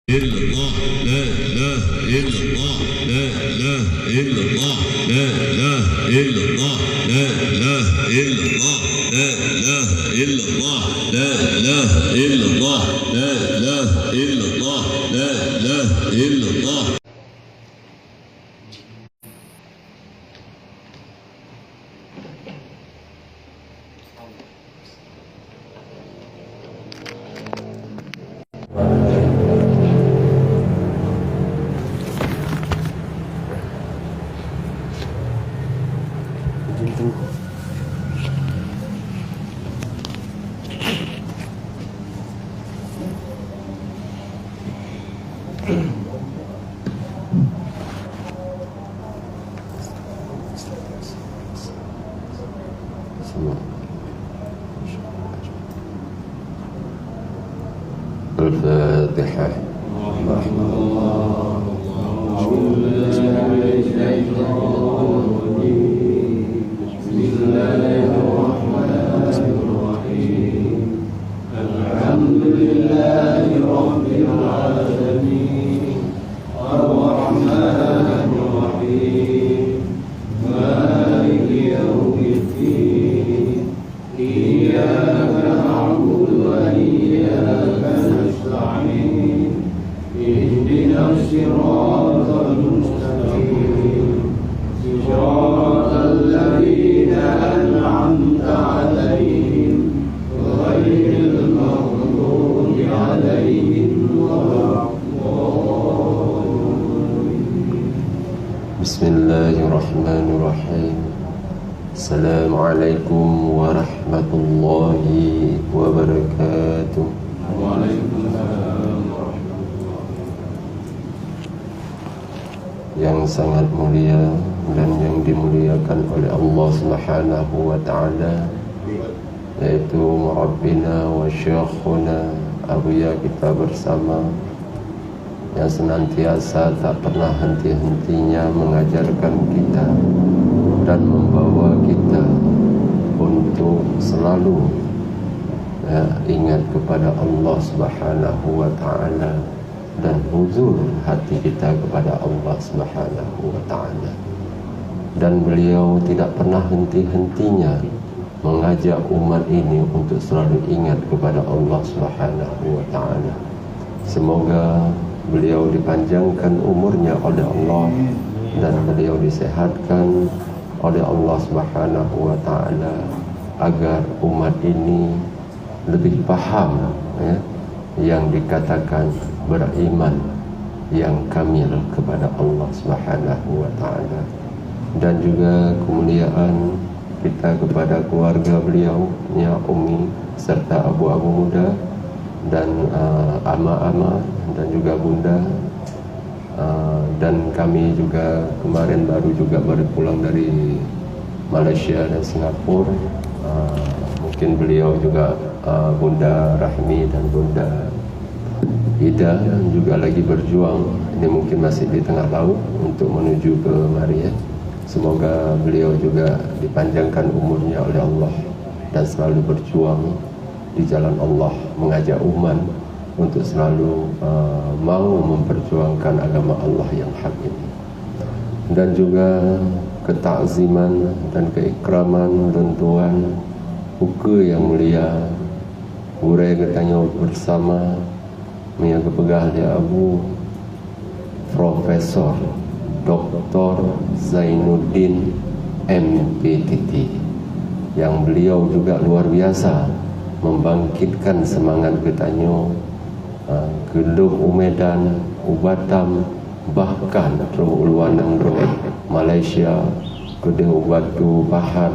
إلا الله لا إله إلا الله لا إله إلا الله لا إله إلا الله لا إله إلا الله لا إله إلا الله لا إله إلا الله لا إله إلا الله لا إله إلا الله. الفاتحة. الحمد لله رب العالمين الرحمن الرحيم مالك يوم الدين إياك نعبد وإياك نستعين اهدنا الصراط المستقيم صراط الذين أنعمت عليهم غير المغضوب عليهم ولا الضالين. بسم الله الرحمن الرحيم. السلام عليكم ورحمة الله وبركاته. Waalaikumsalam warahmatullahi. Yang sangat mulia dan yang dimuliakan oleh Allah Subhanahu wa Ta'ala, yaitu Rabbina wa Syekhuna Abuya kita bersama, yang senantiasa tak pernah henti-hentinya mengajarkan kita dan membawa kita untuk selalu ingat kepada Allah Subhanahu wa Ta'ala dan huzur hati kita kepada Allah Subhanahu wa Ta'ala. Dan beliau tidak pernah henti-hentinya mengajak umat ini untuk selalu ingat kepada Allah Subhanahu wa Ta'ala. Semoga beliau dipanjangkan umurnya oleh Allah dan beliau disehatkan oleh Allah Subhanahu wa Ta'ala agar umat ini lebih paham yang dikatakan beriman yang kamil kepada Allah Subhanahu wa Ta'ala. Dan juga kemuliaan kita kepada keluarga beliau, Umi serta abu-abu muda dan ama-ama dan juga bunda, dan kami juga kemarin baru pulang dari Malaysia dan Singapura. Mungkin beliau juga Bunda Rahmi dan Bunda Ida juga lagi berjuang. Ini mungkin masih di tengah laut untuk menuju ke mari ya. Semoga beliau juga dipanjangkan umurnya oleh Allah dan selalu berjuang di jalan Allah, mengajak umat untuk selalu mau memperjuangkan agama Allah yang hak ini. Dan juga ketakziman dan keikraman tuan buku yang mulia Urai katanya bersama Mia kepegah dia Abu Profesor Dr. Zainuddin MPTT, yang beliau juga luar biasa membangkitkan semangat katanya Gedung Umedan, Ubatam, bahkan Uluan Road Malaysia, Gedung Ubatu Pahad,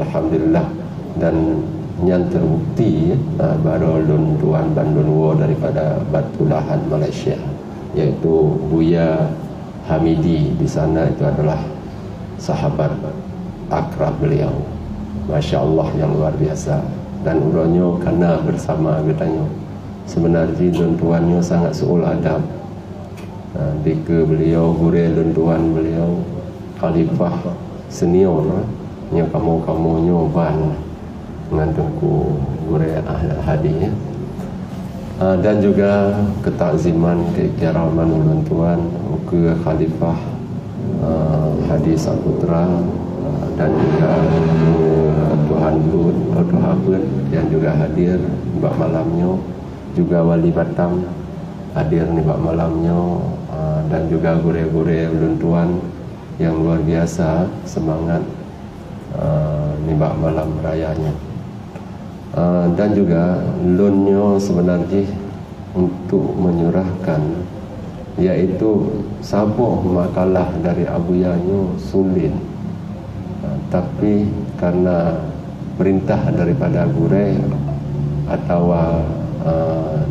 alhamdulillah. Dan yang terbukti baru tuan Bandun Wo daripada Batu Lahan Malaysia, yaitu Buya Hamidi di sana, itu adalah sahabat akrab beliau. Masya Allah yang luar biasa. Dan uronyo karena bersama katanya sebenarnya tuan-tuannya sangat seul adab. Dika beliau gure tuan beliau khalifah senior yang kamu nyoban dengan tengku gure ahli hadiah. Dan juga ketakziman, keikraman ulun tuan ke Khalifah Hadi Saputra, dan juga Tuhan Bud yang juga hadir bak malamnya, juga Wali Batam hadir nih bak malamnya, dan juga gure-gure ulun tuan yang luar biasa semangat nih bak malam rayanya. Dan juga lunyo sebenarnya untuk menyurahkan, yaitu sabuh makalah dari Abu Yanyo Sulin, tapi karena perintah daripada gure atau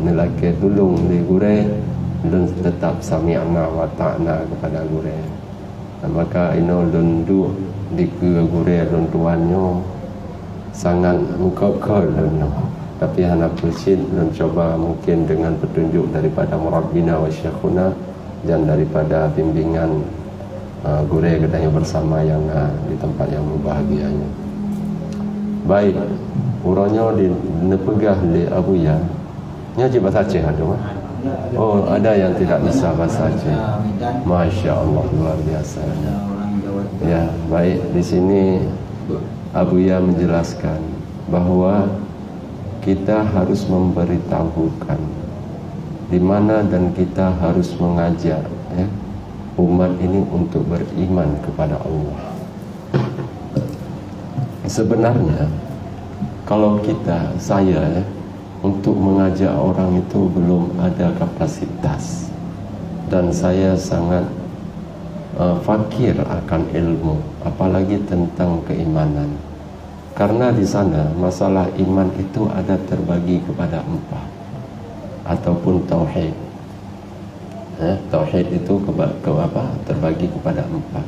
nilai tulung di gure, lun tetap sami'na wa ta'na kepada gure. Maka ino lun du di ke gure lun tuannya sangat mengkokol lun, tapi hana percit lun coba mungkin dengan petunjuk daripada Murabbina wa Syekhuna dan daripada bimbingan gure kedanya bersama yang di tempat yang berbahagianya. Baik, urangnya dipegah di Abuya. Nyaji bahasa Aceh ada mah? Oh, ada yang tidak bisa bahasa Aceh. Masya Allah, luar biasa. Ya, baik. Di sini Abuya menjelaskan bahwa kita harus memberitahukan di mana dan kita harus mengajak umat ini untuk beriman kepada Allah. Sebenarnya kalau saya untuk mengajak orang itu belum ada kapasitas, dan saya sangat fakir akan ilmu, apalagi tentang keimanan. Karena di sana masalah iman itu ada terbagi kepada 4, ataupun tauhid. Tauhid itu terbagi kepada 4.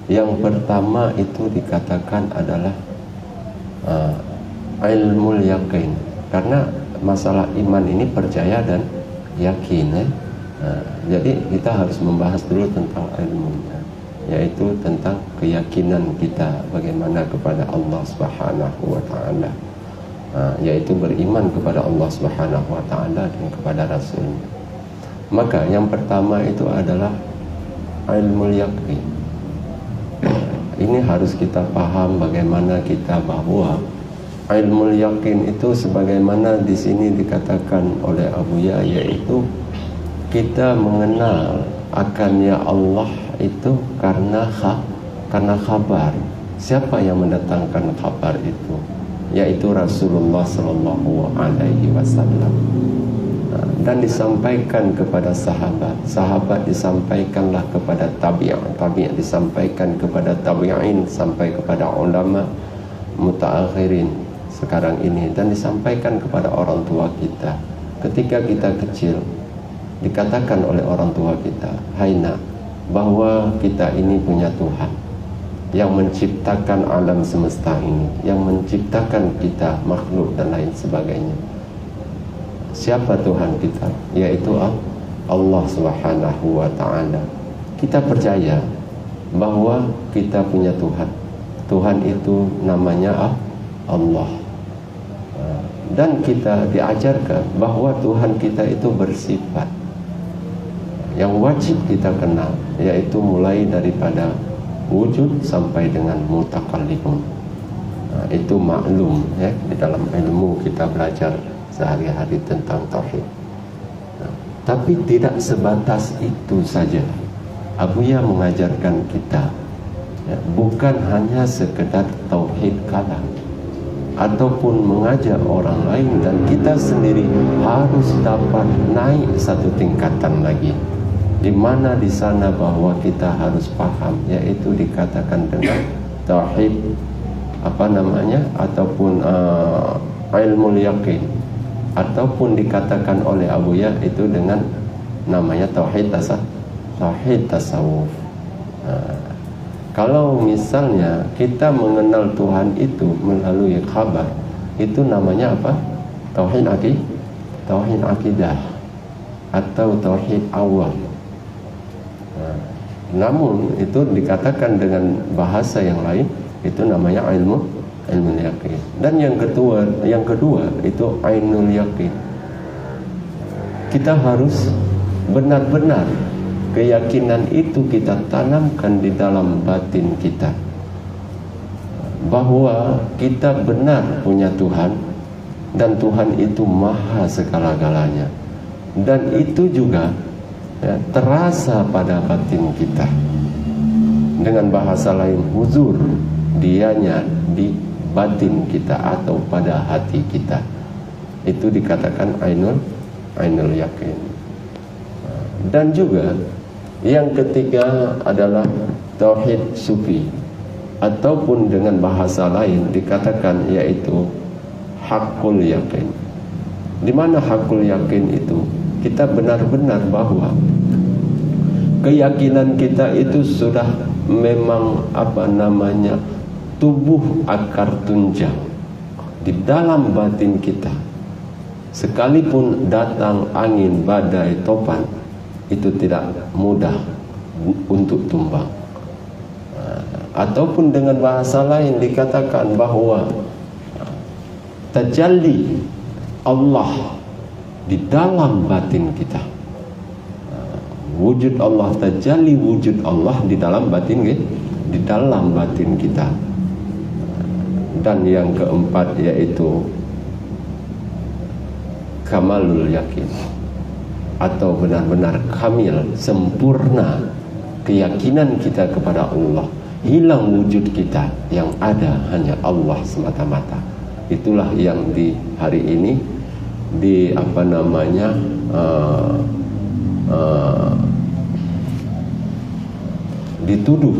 Yang pertama itu dikatakan adalah ilmul yakin, karena masalah iman ini percaya dan yakin. Jadi kita harus membahas dulu tentang ilmunya, yaitu tentang keyakinan kita bagaimana kepada Allah Subhanahu wa taala, yaitu beriman kepada Allah Subhanahu wa taala dan kepada Rasulnya. Maka yang pertama itu adalah ilmul yakin. Ini harus kita paham bagaimana kita bahwa ilmul yakin itu sebagaimana di sini dikatakan oleh Abuya, yaitu kita mengenal akannya Allah itu karena kabar. Siapa yang mendatangkan kabar itu? Yaitu Rasulullah sallallahu alaihi wasallam. Dan disampaikan kepada sahabat disampaikanlah kepada tabi'in disampaikan kepada tabi'in, sampai kepada ulama mutaakhirin sekarang ini, dan disampaikan kepada orang tua kita. Ketika kita kecil, dikatakan oleh orang tua kita, "Hai nak, bahwa kita ini punya Tuhan yang menciptakan alam semesta ini, yang menciptakan kita, makhluk dan lain sebagainya." Siapa Tuhan kita? Yaitu Allah Subhanahu wa ta'ala. Kita percaya bahwa kita punya Tuhan. Tuhan itu namanya Allah. Dan kita diajarkan bahwa Tuhan kita itu bersifat yang wajib kita kenal, yaitu mulai daripada wujud sampai dengan mutakallimun. Itu maklum di dalam ilmu kita belajar sehari-hari tentang tauhid. Tapi tidak sebatas itu saja. Abuya mengajarkan kita bukan hanya sekedar tauhid kalam, ataupun mengajak orang lain, dan kita sendiri harus dapat naik satu tingkatan lagi, di mana di sana bahwa kita harus paham, yaitu dikatakan dengan tauhid ataupun ilmul yakin, ataupun dikatakan oleh Abuya itu dengan namanya tauhid tasawuf. Kalau misalnya kita mengenal Tuhan itu melalui khabar, itu namanya apa? Tauhid akidah atau tauhid awal. Namun itu dikatakan dengan bahasa yang lain, itu namanya ilmul yakin. Dan yang kedua itu ainul yakin. kita harus benar-benar keyakinan itu kita tanamkan di dalam batin kita, bahwa kita benar punya Tuhan, dan Tuhan itu maha segala-galanya, dan itu juga ya, terasa pada batin kita. Dengan bahasa lain, huzur dianya di batin kita atau pada hati kita. Itu dikatakan ainul yakin. Dan juga yang ketiga adalah tauhid sufi, ataupun dengan bahasa lain dikatakan yaitu hakul yakin. Di mana hakul yakin itu? Kita benar-benar bahwa keyakinan kita itu sudah memang tubuh akar tunjang di dalam batin kita. Sekalipun datang angin, badai, topan, itu tidak mudah untuk tumbang. Ataupun dengan bahasa lain dikatakan bahwa tajalli Allah di dalam batin kita, wujud Allah, tajalli wujud Allah di dalam batin, di dalam batin kita. Dan yang keempat yaitu kamalul yakin, atau benar-benar kamil, sempurna keyakinan kita kepada Allah. Hilang wujud kita, yang ada hanya Allah semata-mata. Itulah yang di hari ini dituduh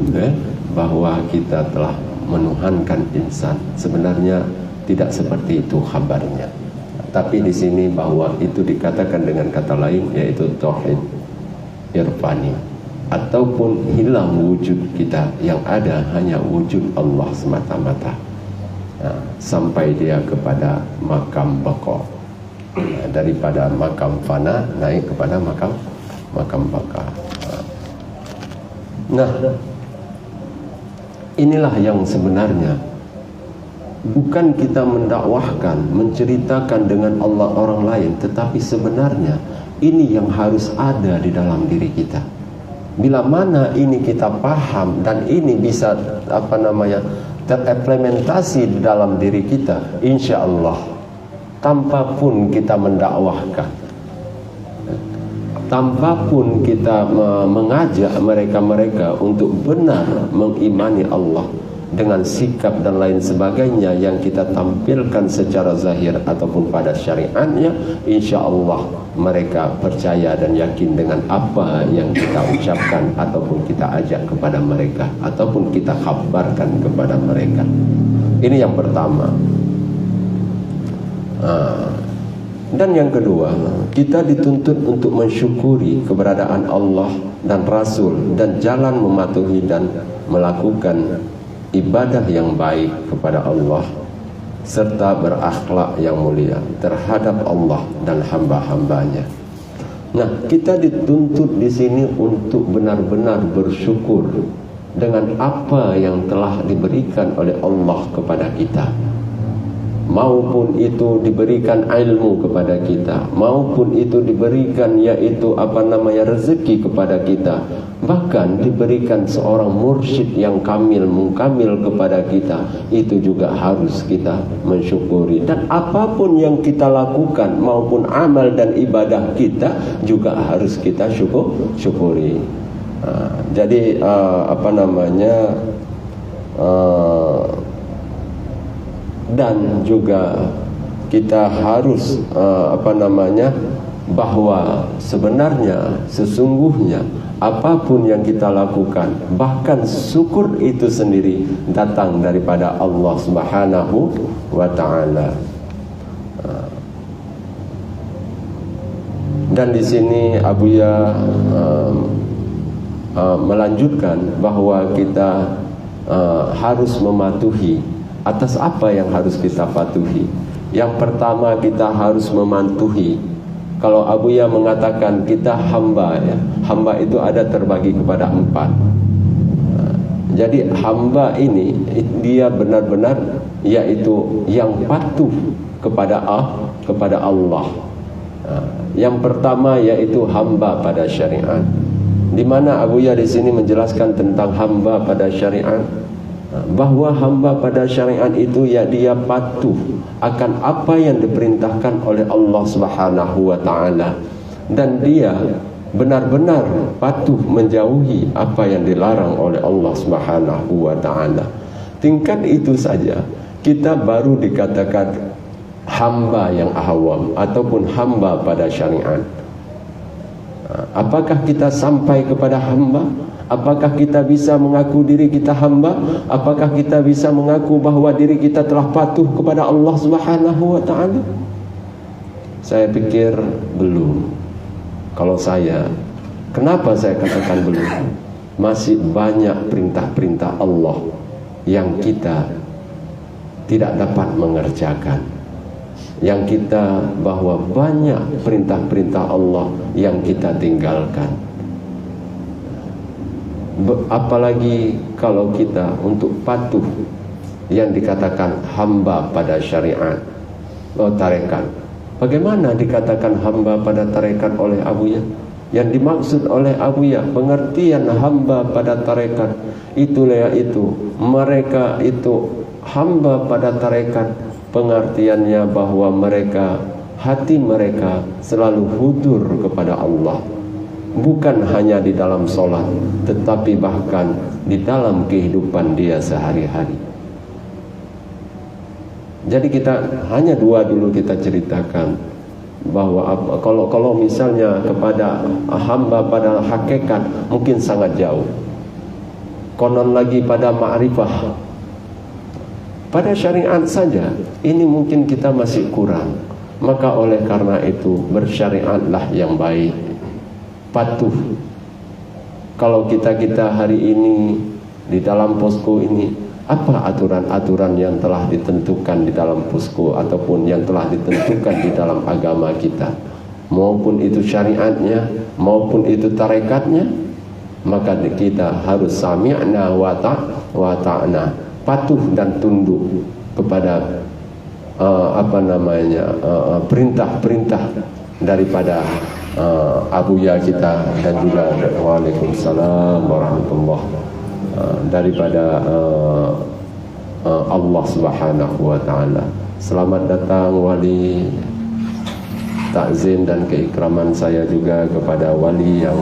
bahwa kita telah menuhankan insan. Sebenarnya tidak seperti itu kabarnya. Tapi di sini bahwa itu dikatakan dengan kata lain yaitu tauhid irfani, ataupun hilang wujud kita, yang ada hanya wujud Allah semata-mata. Sampai dia kepada makam baqa, daripada makam fana naik kepada makam baqa. Nah, inilah yang sebenarnya bukan kita mendakwahkan, menceritakan dengan Allah orang lain, tetapi sebenarnya ini yang harus ada di dalam diri kita. Bila mana ini kita paham dan ini bisa terimplementasi di dalam diri kita, insya Allah tanpa pun kita mendakwahkan, tanpa pun kita mengajak mereka-mereka untuk benar mengimani Allah dengan sikap dan lain sebagainya yang kita tampilkan secara zahir ataupun pada syariatnya, insya Allah mereka percaya dan yakin dengan apa yang kita ucapkan ataupun kita ajak kepada mereka ataupun kita kabarkan kepada mereka. Ini yang pertama. Dan yang kedua, kita dituntut untuk mensyukuri keberadaan Allah dan Rasul, dan jalan mematuhi dan melakukan ibadah yang baik kepada Allah, serta berakhlak yang mulia terhadap Allah dan hamba-hambanya. Nah, kita dituntut di sini untuk benar-benar bersyukur dengan apa yang telah diberikan oleh Allah kepada kita, maupun itu diberikan ilmu kepada kita, maupun itu diberikan yaitu rezeki kepada kita, bahkan diberikan seorang mursyid yang kamil, mukamil kepada kita. Itu juga harus kita mensyukuri. Dan apapun yang kita lakukan maupun amal dan ibadah kita juga harus kita syukuri. Jadi dan juga kita harus bahwa sebenarnya sesungguhnya apapun yang kita lakukan, bahkan syukur itu sendiri datang daripada Allah Subhanahu wa ta'ala. Dan di sini Abuya melanjutkan bahwa kita harus mematuhi. Atas apa yang harus kita patuhi? Yang pertama, kita harus mematuhi. Kalau Abuya mengatakan kita hamba, ya, hamba itu ada terbagi kepada 4. Jadi hamba ini dia benar-benar yaitu yang patuh kepada Allah. Yang pertama yaitu hamba pada syariat. Di mana Abuya di sini menjelaskan tentang hamba pada syariat, bahwa hamba pada syariat itu ya dia patuh akan apa yang diperintahkan oleh Allah Subhanahu wa taala, dan dia benar-benar patuh menjauhi apa yang dilarang oleh Allah Subhanahu wa taala. Tingkat itu saja kita baru dikatakan hamba yang awam ataupun hamba pada syariat. Apakah kita sampai kepada hamba? Apakah kita bisa mengaku diri kita hamba? Apakah kita bisa mengaku bahwa diri kita telah patuh kepada Allah Subhanahu wa taala? Saya pikir belum. Kalau saya, kenapa saya katakan belum? Masih banyak perintah-perintah Allah yang kita tidak dapat mengerjakan. Yang kita bahwa banyak perintah-perintah Allah yang kita tinggalkan. Apalagi kalau kita untuk patuh yang dikatakan hamba pada syariat, tarekat. Bagaimana dikatakan hamba pada tarekat oleh Abuya? Yang dimaksud oleh Abuya, pengertian hamba pada tarekat itulah yaitu mereka itu hamba pada tarekat, pengertiannya bahwa mereka, hati mereka selalu hudur kepada Allah, bukan hanya di dalam solat, tetapi bahkan di dalam kehidupan dia sehari-hari. Jadi kita hanya dua dulu kita ceritakan, bahwa kalau misalnya kepada hamba pada hakikat mungkin sangat jauh, konon lagi pada ma'rifah, pada syariat saja ini mungkin kita masih kurang. Maka oleh karena itu bersyariatlah yang baik, patuh. Kalau kita hari ini di dalam posko ini, apa aturan-aturan yang telah ditentukan di dalam posko ataupun yang telah ditentukan di dalam agama kita, maupun itu syariatnya maupun itu tarekatnya, maka kita harus sami'na wa ta'na, patuh dan tunduk kepada perintah-perintah daripada Abuya kita, dan juga waalaikumsalam warahmatullahi daripada Allah Subhanahu wa taala. Selamat datang wali, takzim dan keikraman saya juga kepada wali yang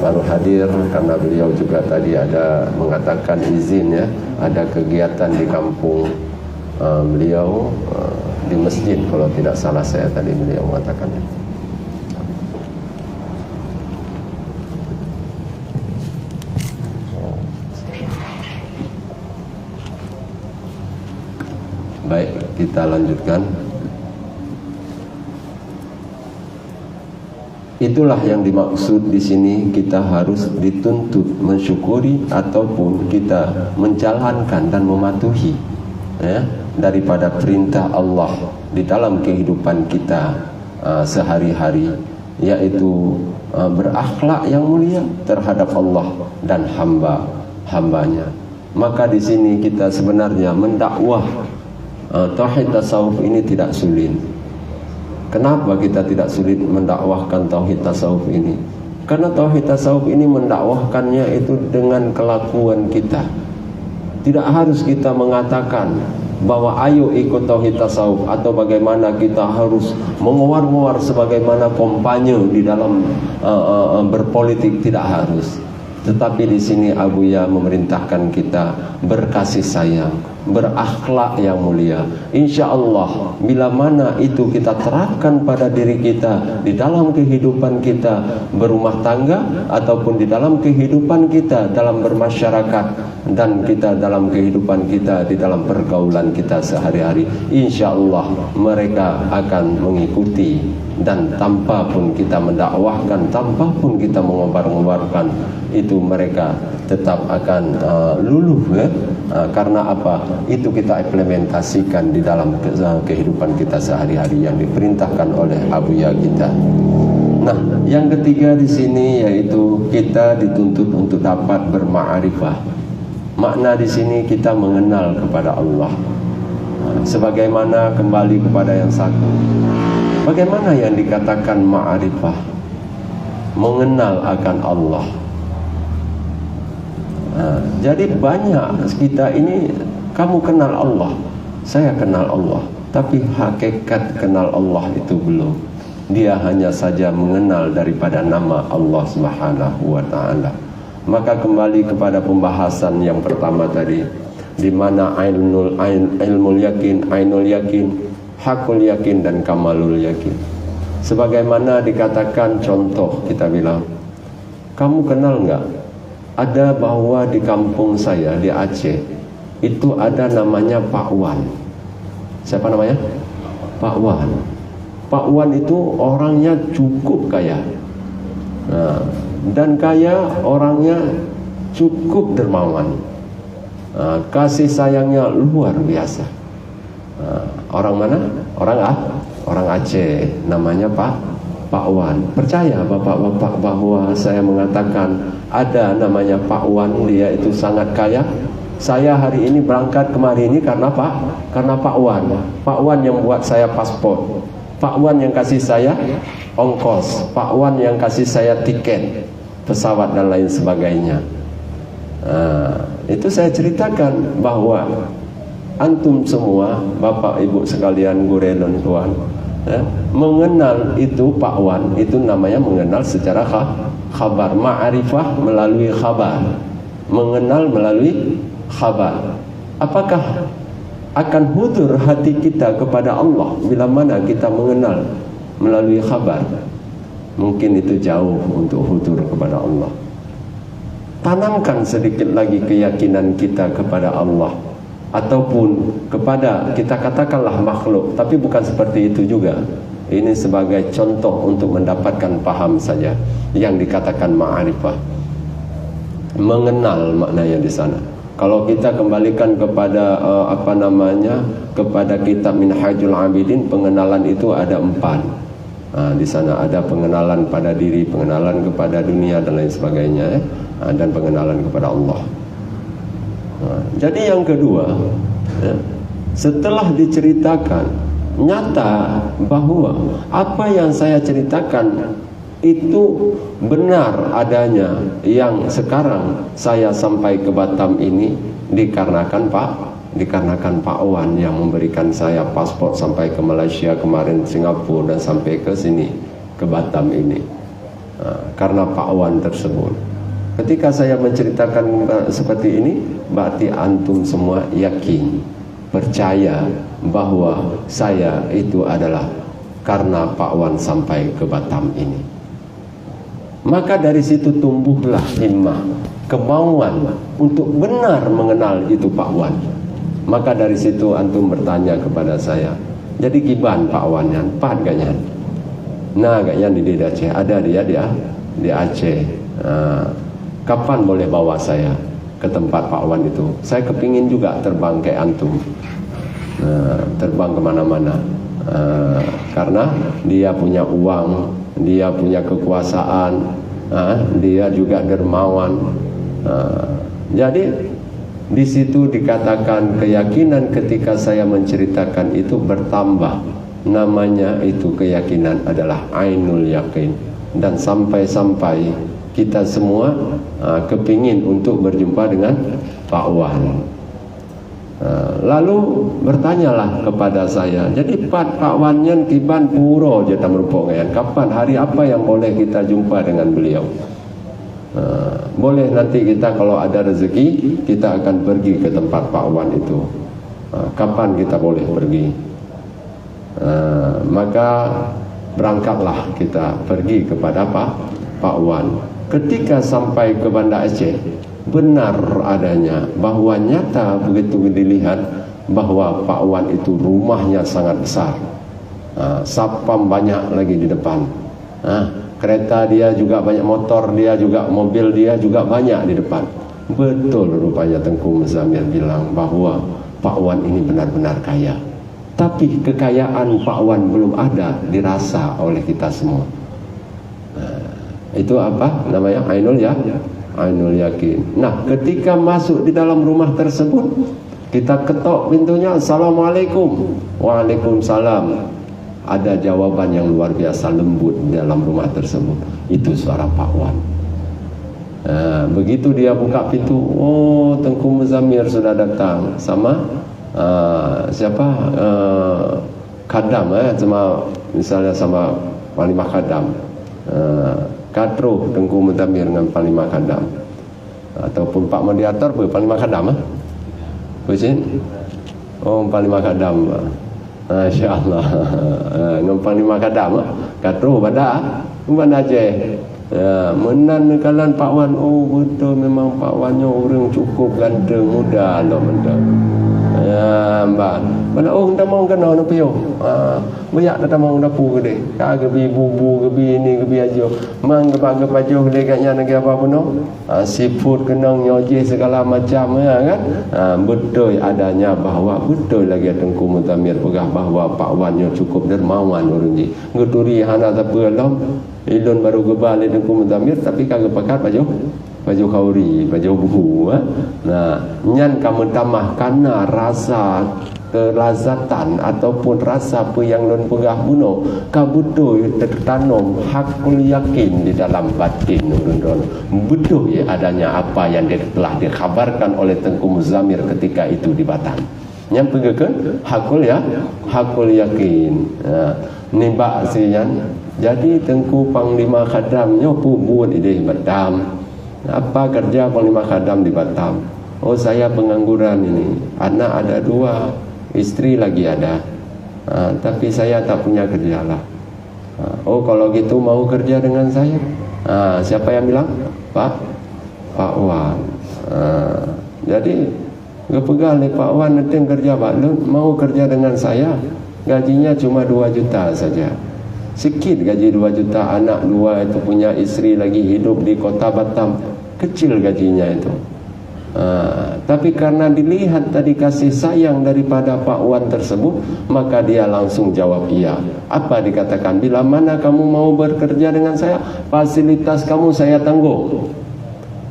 baru hadir, karena beliau juga tadi ada mengatakan izin ya, ada kegiatan di kampung beliau di masjid, kalau tidak salah saya tadi beliau mengatakan. Baik, kita lanjutkan. Itulah yang dimaksud di sini, kita harus dituntut mensyukuri ataupun kita menjalankan dan mematuhi ya, daripada perintah Allah di dalam kehidupan kita sehari-hari, yaitu berakhlak yang mulia terhadap Allah dan hambanya. Maka di sini kita sebenarnya mendakwah tauhid tasawuf ini tidak sulit. Kenapa kita tidak sulit mendakwahkan tauhid tasawuf ini? Karena tauhid tasawuf ini mendakwahkannya itu dengan kelakuan kita. Tidak harus kita mengatakan bahwa ayo ikut tauhid tasawuf, atau bagaimana kita harus menguar-nguar sebagaimana kampanye di dalam berpolitik, tidak harus. Tetapi di sini Abuya memerintahkan kita berkasih sayang, berakhlak yang mulia. Insya Allah bila mana itu kita terapkan pada diri kita di dalam kehidupan kita berumah tangga, ataupun di dalam kehidupan kita dalam bermasyarakat, dan kita dalam kehidupan kita di dalam pergaulan kita sehari-hari, insya Allah mereka akan mengikuti. Dan tanpa pun kita mendakwahkan, tanpa pun kita mengobar-ngobarkan, itu mereka tetap akan luluh ya? Karena apa? Itu kita implementasikan di dalam kehidupan kita sehari-hari yang diperintahkan oleh Abuya kita. Nah, yang ketiga di sini yaitu kita dituntut untuk dapat berma'rifah. Makna di sini kita mengenal kepada Allah, sebagaimana kembali kepada yang satu. Bagaimana yang dikatakan ma'rifah? Mengenal akan Allah. Jadi banyak kita ini, kamu kenal Allah, saya kenal Allah, tapi hakikat kenal Allah itu belum. Dia hanya saja mengenal daripada nama Allah Subhanahu wa ta'ala. Maka kembali kepada pembahasan yang pertama tadi, di mana ilmul yakin, ainul yakin, hakul yakin, dan kamalul yakin. Sebagaimana dikatakan, contoh kita bilang, kamu kenal nggak? Ada bahwa di kampung saya di Aceh itu ada namanya Pak Wan. Siapa namanya? Pak Wan. Pak Wan itu orangnya cukup kaya. Dan kaya, orangnya cukup dermawan. Kasih sayangnya luar biasa. Orang mana? Orang Aceh, namanya Pak Wan. Percaya bapak-bapak bahwa saya mengatakan ada namanya Pak Wan, dia itu sangat kaya? Saya hari ini berangkat kemari ini karena Pak Wan. Pak Wan yang buat saya paspor, Pak Wan yang kasih saya ongkos, Pak Wan yang kasih saya tiket pesawat dan lain sebagainya. Itu saya ceritakan bahwa antum semua, bapak ibu sekalian, gure dan tuan, mengenal itu Pak Wan, itu namanya mengenal secara khabar. Ma'rifah melalui khabar, mengenal melalui khabar. Apakah akan hudur hati kita kepada Allah bila mana kita mengenal melalui khabar? Mungkin itu jauh untuk hudur kepada Allah. Tanamkan sedikit lagi keyakinan kita kepada Allah, ataupun kepada, kita katakanlah makhluk, tapi bukan seperti itu juga. Ini sebagai contoh untuk mendapatkan paham saja yang dikatakan ma'rifah. Mengenal maknanya di sana. Kalau kita kembalikan kepada kepada kitab Minhajul Abidin, pengenalan itu ada 4. Di sana ada pengenalan pada diri, pengenalan kepada dunia dan lain sebagainya, dan pengenalan kepada Allah. Jadi yang kedua, setelah diceritakan nyata bahwa apa yang saya ceritakan itu benar adanya, yang sekarang saya sampai ke Batam ini dikarenakan Pak Wan yang memberikan saya paspor sampai ke Malaysia kemarin, Singapura, dan sampai ke sini, ke Batam ini, karena Pak Wan tersebut. Ketika saya menceritakan seperti ini, berarti antum semua yakin, percaya bahwa saya itu adalah karena Pak Wan sampai ke Batam ini. Maka dari situ tumbuhlah himmah, kemauan untuk benar mengenal itu Pak Wan. Maka dari situ antum bertanya kepada saya, jadi giban Pak Wan yang pat gaknya? Nah gaknya di Aceh, ada dia di Aceh. Kapan boleh bawa saya ke tempat Pak Wan itu? Saya kepingin juga terbang kayak antum, terbang kemana-mana, karena dia punya uang, dia punya kekuasaan, dia juga dermawan. Jadi di situ dikatakan keyakinan ketika saya menceritakan itu bertambah. Namanya itu keyakinan adalah ainul yakin. Dan sampai-sampai kita semua kepingin untuk berjumpa dengan Pak Wan. Lalu bertanyalah kepada saya, jadi Pak Wan yang kiban puro jeta merupakan kapan, hari apa yang boleh kita jumpa dengan beliau? Boleh nanti kita kalau ada rezeki kita akan pergi ke tempat Pak Wan itu. Kapan kita boleh pergi? Maka berangkatlah kita pergi kepada Pak Wan. Ketika sampai ke Banda Aceh, benar adanya bahwa nyata begitu dilihat bahwa Pak Wan itu rumahnya sangat besar, sapam banyak lagi di depan, kereta dia juga banyak, motor dia juga, mobil dia juga banyak di depan. Betul rupanya Tengku Muzamil bilang bahwa Pak Wan ini benar-benar kaya. Tapi kekayaan Pak Wan belum ada dirasa oleh kita semua. Itu apa namanya? Ainul yakin. Nah, ketika masuk di dalam rumah tersebut, kita ketok pintunya, Assalamualaikum. Waalaikumsalam. ada jawaban yang luar biasa lembut dalam rumah tersebut. Itu suara Pak Wan. Begitu dia buka pintu, oh Tengku Muzamil sudah datang sama siapa, Kadam, sama misalnya sama Panglima Kadam, Katro Tengku Muzamil dengan Panglima Kadam, ataupun Pak Mediator Panglima Kadam, Pusin, oh Panglima Kadam, Masya Allah, dengan Panglima Kadam, Katro pada Aceh. Ya, menan kalan Pak Wan, oh betul memang Pak Wannya orang cukup ganteng, muda lah benda. Ya, mbak. Benda oh ndak mau kena nak piyo. Banyak dah mau dapur gede. Ka gebi bubu, gebi ini, gebi ajo. Mang gebang baju gede katnya negara apa pun no. Seafood kenang nyoje segala macam ya kan. Betul adanya bahwa betul lagi Tengku Muzamil pegah bahwa Pak Wannya cukup dermawan orang ni. Nguturi hana tapelam. Ilun baru gebal Tengku Muzamil tapi kagak pakai baju kauri, baju buhu. Nah, nyan kamu tambah karena rasa kelazatan ataupun rasa apa yang non pegah buno kabuto tertanam hakul yakin di dalam batin urun. Betul ya adanya apa yang telah dikhabarkan oleh Tengku Muzamil ketika itu di Batam. Yang pegakan hakul yakin. Nibak sian. Jadi Tengku Panglima Kadamnya buat ide Batam. Apa kerja Panglima Kadam di Batam? Oh saya pengangguran ini. Anak ada 2, istri lagi ada. Tapi saya tak punya kerja lah. Oh kalau gitu mau kerja dengan saya? Siapa yang bilang? Pak Wan. Jadi kepegal nih Pak Wan nanti kerja Pak Lun mau kerja dengan saya. Gajinya cuma 2 juta saja. Sikit gaji 2 juta, anak 2 itu punya istri lagi hidup di kota Batam, kecil gajinya itu. Tapi karena dilihat tadi kasih sayang daripada Pak Wan tersebut, maka dia langsung jawab iya. Apa dikatakan? Bila mana kamu mau bekerja dengan saya, fasilitas kamu saya tanggung.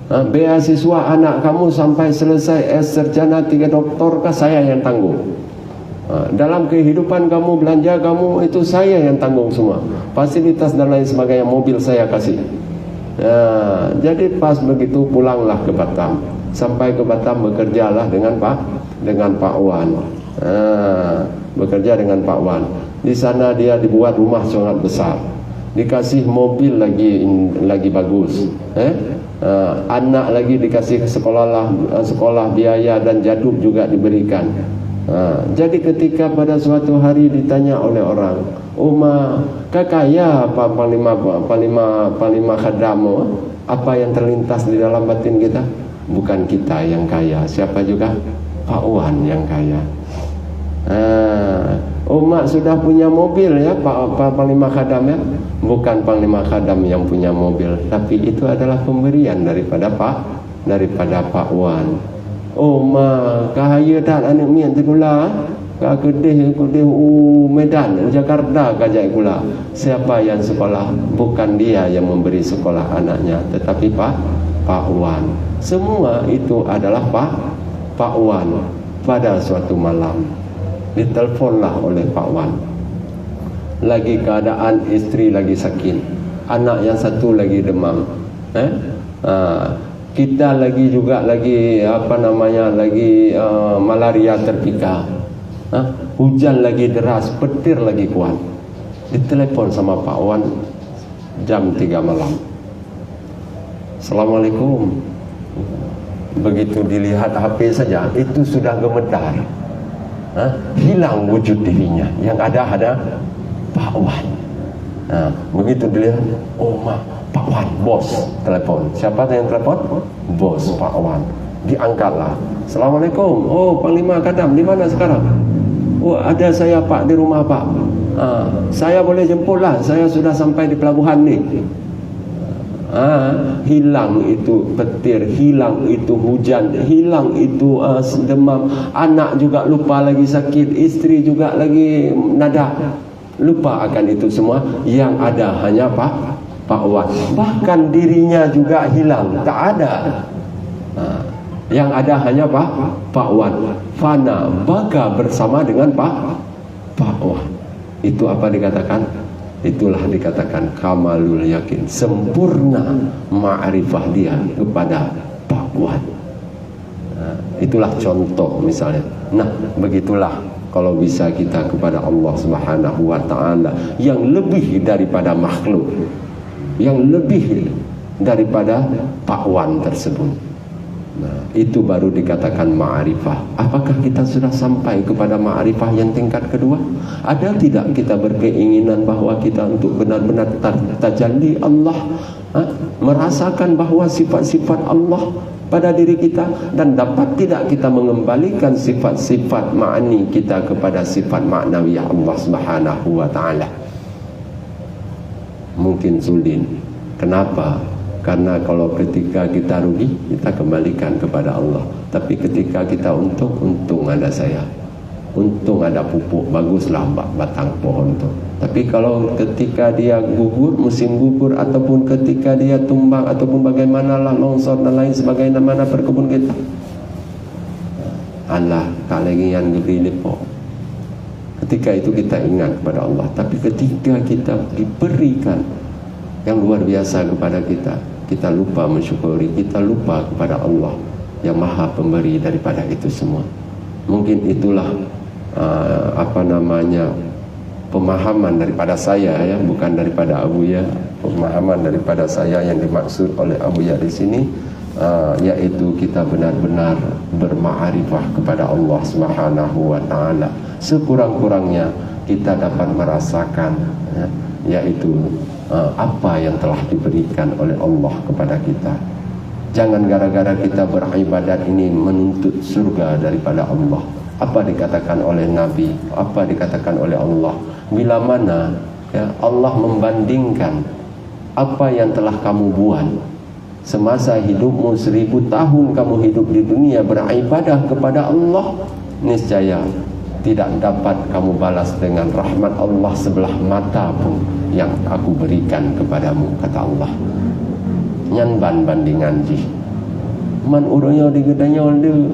Beasiswa anak kamu sampai selesai sarjana 3 doktor kah saya yang tanggung. Dalam kehidupan kamu, belanja kamu itu saya yang tanggung semua. Fasilitas dan lain sebagainya mobil saya kasih. Jadi pas begitu pulanglah ke Batam. Sampai ke Batam bekerjalah dengan Pak Wan. Bekerja dengan Pak Wan. Di sana dia dibuat rumah sangat besar. Dikasih mobil lagi bagus. Anak lagi dikasih sekolah biaya dan jaduk juga diberikan. Jadi ketika pada suatu hari ditanya oleh orang, Uma kakaya apa Panglima Kadam, apa yang terlintas di dalam batin kita? Bukan kita yang kaya, siapa juga? Pak Wan yang kaya. Uma sudah punya mobil ya Pak Panglima Kadam ya? Bukan Panglima Kadam yang punya mobil, tapi itu adalah pemberian daripada Pak Wan. Oh ma kahaya tak anak mian tekula ka kedih Medan Jakarta kajai kula. Siapa yang sekolah? Bukan dia yang memberi sekolah anaknya, tetapi Pak Wan. Semua itu adalah Pak Wan. Pada suatu malam diteleponlah oleh Pak Wan. Lagi keadaan istri lagi sakit, anak yang satu lagi demam. Kita lagi malaria terpika. Hujan lagi deras, petir lagi kuat. Ditelepon sama Pak Wan jam 3 malam. Assalamualaikum. Begitu dilihat HP saja, itu sudah gemetar. Hilang wujud dirinya. Yang ada Pak Wan. Begitu dilihat, oh ma, Pak Wan, bos telepon. Siapa yang telepon? Bos Pak Wan. Diangkatlah. Assalamualaikum. Oh Panglima Kadam, di mana sekarang? Oh ada saya Pak di rumah Pak. Saya boleh jemputlah. Saya sudah sampai di pelabuhan nih. Hilang itu petir, hilang itu hujan, hilang itu demam. Anak juga lupa lagi sakit, istri juga lagi nada. Lupa akan itu semua. Yang ada hanya Pak Wan. Bahkan dirinya juga hilang, tak ada. Yang ada hanya Pak Wan. Fana, baka bersama dengan Pak Wan. Itu apa dikatakan? Itulah dikatakan kamalul yakin, sempurna ma'rifah dia kepada Pak Wan. Nah, itulah contoh misalnya. Nah, begitulah kalau bisa kita kepada Allah Subhanahu wa ta'ala yang lebih daripada makhluk, yang lebih daripada Pak Wan tersebut. Nah, itu baru dikatakan ma'rifah. Apakah kita sudah sampai kepada ma'rifah yang tingkat kedua? Ada tidak kita berkeinginan bahwa kita untuk benar-benar tajalli Allah, merasakan bahwa sifat-sifat Allah pada diri kita, dan dapat tidak kita mengembalikan sifat-sifat ma'ani kita kepada sifat ma'nawiyah Allah Subhanahu wa ta'ala? Mungkin sulit. Kenapa? Karena kalau ketika kita rugi, kita kembalikan kepada Allah. Tapi ketika kita untung ada saya, untung ada pupuk, baguslah batang pohon itu. Tapi kalau ketika dia gugur, musim gugur, ataupun ketika dia tumbang, ataupun bagaimanalah longsor dan lain sebagainya, mana perkebun kita? Allah kalengian gede lepo. Ketika itu kita ingat kepada Allah. Tapi ketika kita diberikan yang luar biasa kepada kita, kita lupa mensyukuri, kita lupa kepada Allah yang maha pemberi daripada itu semua. Mungkin itulah pemahaman daripada saya, ya, bukan daripada Abuya. Pemahaman daripada saya yang dimaksud oleh Abuya di sini, yaitu kita benar-benar berma'rifah kepada Allah Subhanahu wa ta'ala. Sekurang-kurangnya kita dapat merasakan, ya, yaitu apa yang telah diberikan oleh Allah kepada kita. Jangan gara-gara kita beribadat ini menuntut surga daripada Allah. Apa dikatakan oleh Nabi, apa dikatakan oleh Allah? Bila mana, ya, Allah membandingkan apa yang telah kamu buat semasa hidupmu, 1000 tahun kamu hidup di dunia beribadah kepada Allah, niscaya tidak dapat kamu balas dengan rahmat Allah sebelah mata pun yang aku berikan kepadamu, kata Allah. Nyan bandingan ji man uroyo di gedanya oleh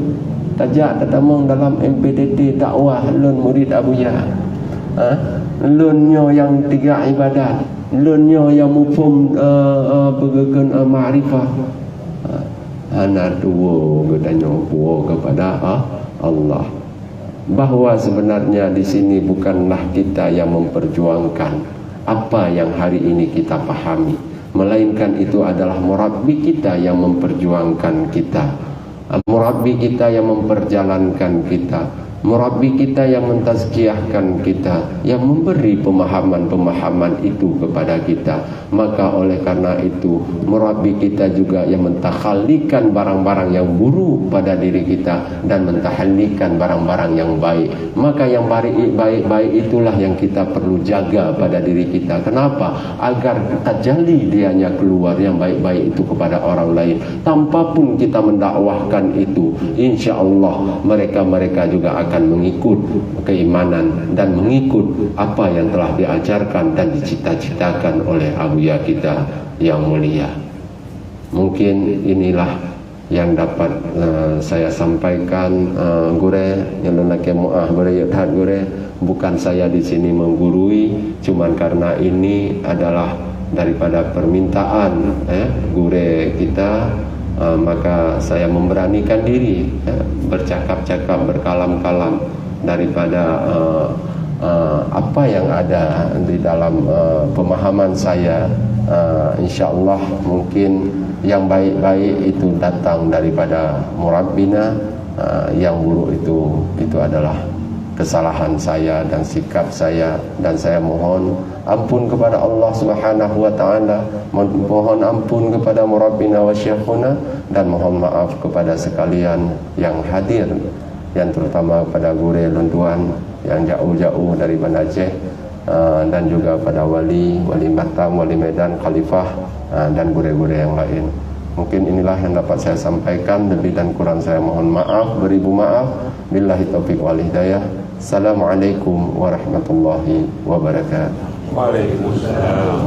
tajak tetamong dalam MPDT dakwah lun murid Abuya, lunyo yang 3 ibadat, lunyo yang mufum begegan ma'rifah, anak dua gedanya buo kepada Allah. Bahwa sebenarnya di sini bukanlah kita yang memperjuangkan apa yang hari ini kita pahami, melainkan itu adalah murabbi kita yang memperjuangkan kita, murabbi kita yang memperjalankan kita, murabbi kita yang mentazkiyahkan kita, yang memberi pemahaman-pemahaman itu kepada kita. Maka oleh karena itu murabbi kita juga yang mentakhalikan barang-barang yang buruk pada diri kita dan mentahalikan barang-barang yang baik. Maka yang baik-baik itulah yang kita perlu jaga pada diri kita. Kenapa? Agar tajalli dianya keluar yang baik-baik itu kepada orang lain. Tanpa pun kita mendakwahkan itu, insya Allah mereka juga akan mengikut keimanan dan mengikut apa yang telah diajarkan dan dicita-citakan oleh Abuya kita yang mulia. Mungkin inilah yang dapat saya sampaikan. Gure yang lelaki muah gure yudhat gure, bukan saya di sini menggurui, cuman karena ini adalah daripada permintaan gure kita, maka saya memberanikan diri bercakap-cakap, berkalam-kalam daripada apa yang ada di dalam pemahaman saya. InsyaAllah mungkin yang baik-baik itu datang daripada murabbina, yang buruk itu adalah kesalahan saya dan sikap saya, dan saya mohon ampun kepada Allah Subhanahu wa ta'ala, mohon ampun kepada murabbina wa syekhuna, dan mohon maaf kepada sekalian yang hadir, yang terutama pada gure lunduan yang jauh-jauh dari Banda Aceh, dan juga pada wali Batam, wali Medan, khalifah, dan gure-gure yang lain. Mungkin inilah yang dapat saya sampaikan. Lebih dan kurang saya mohon maaf, beribu maaf. Billahi taufiq wal hidayah. Assalamualaikum warahmatullahi wabarakatuh. Waalaikumsalam.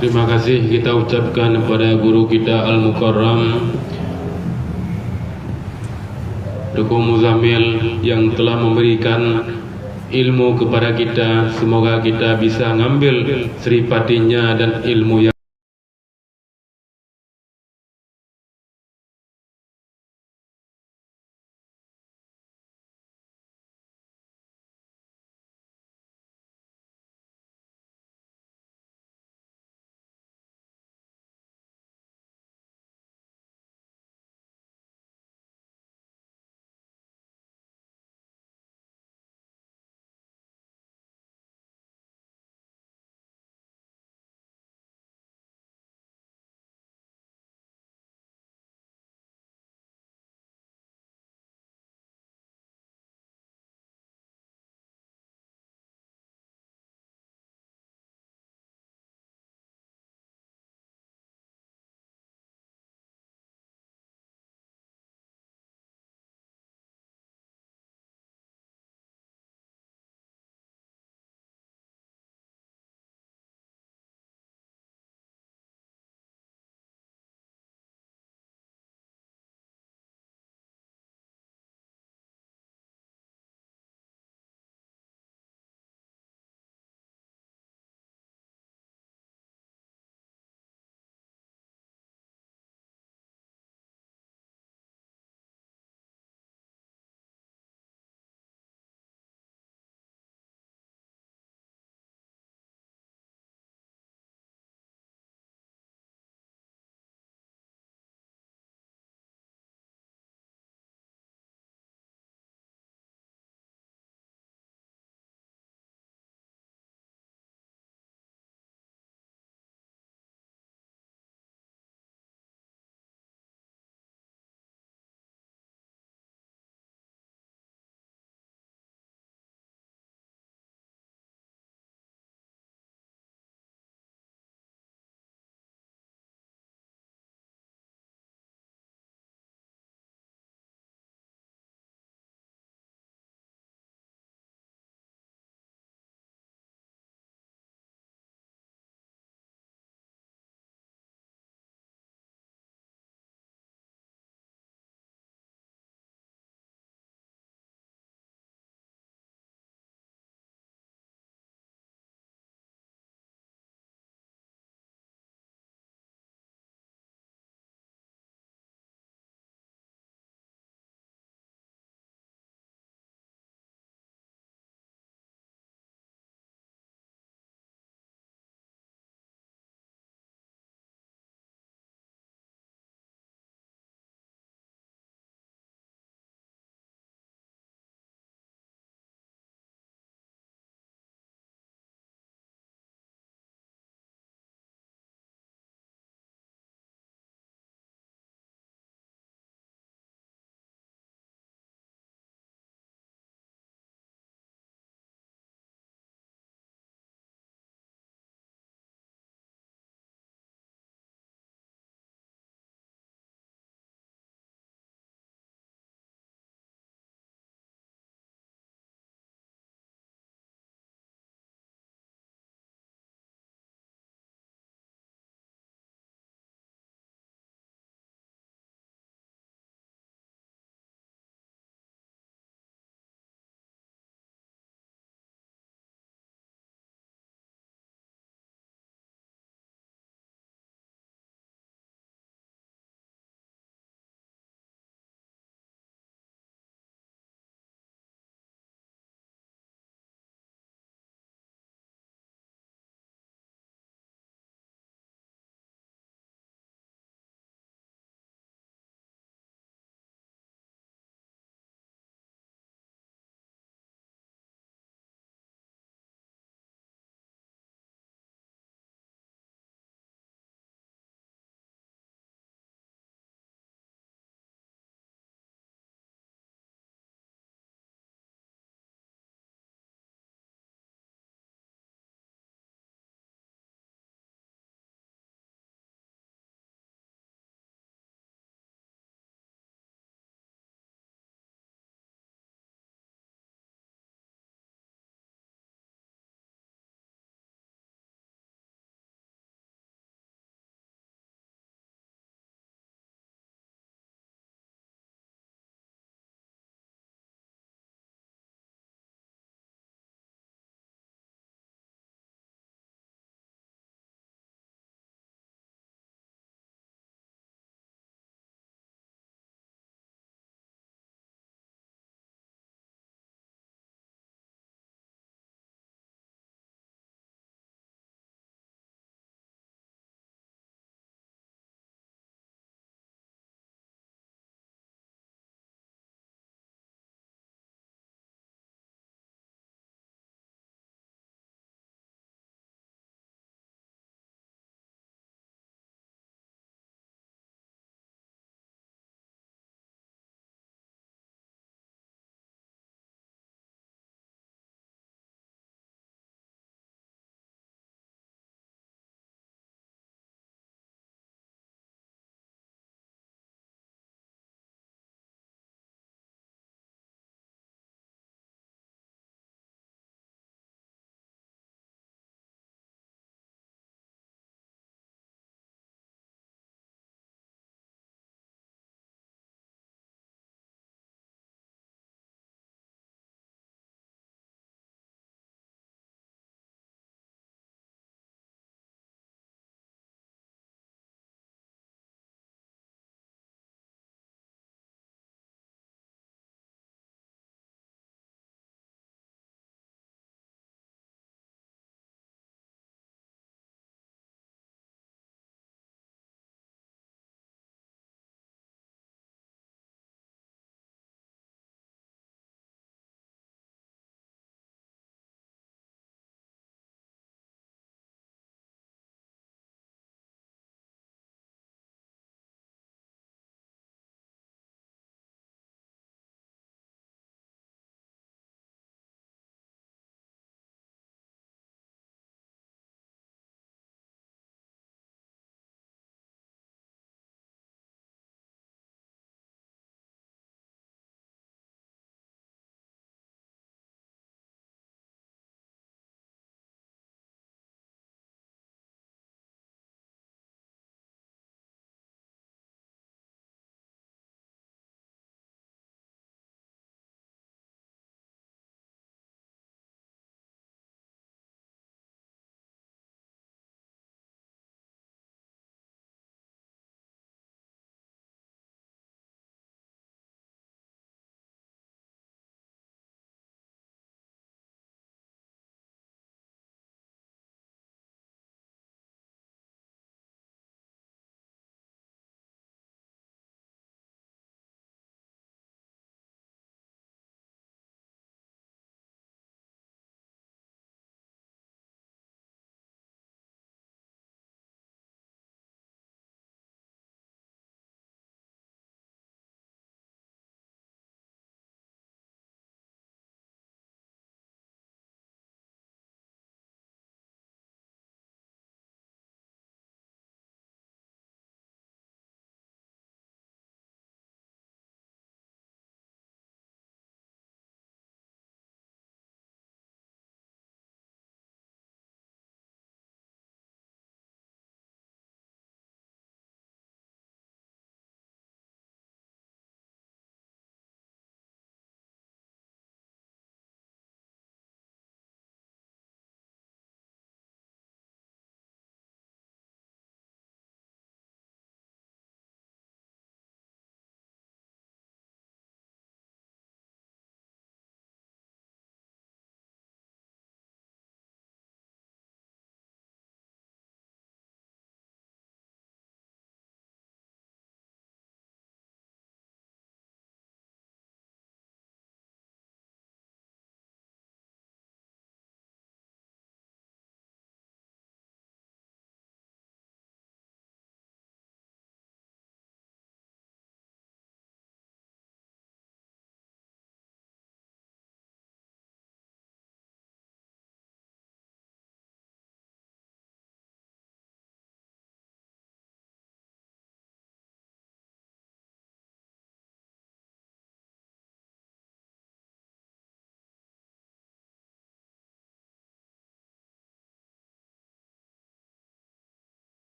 Terima kasih kita ucapkan kepada guru kita Al-Mukarram Duku Muzamil yang telah memberikan ilmu kepada kita. Semoga kita bisa ngambil seripatinya dan ilmu yang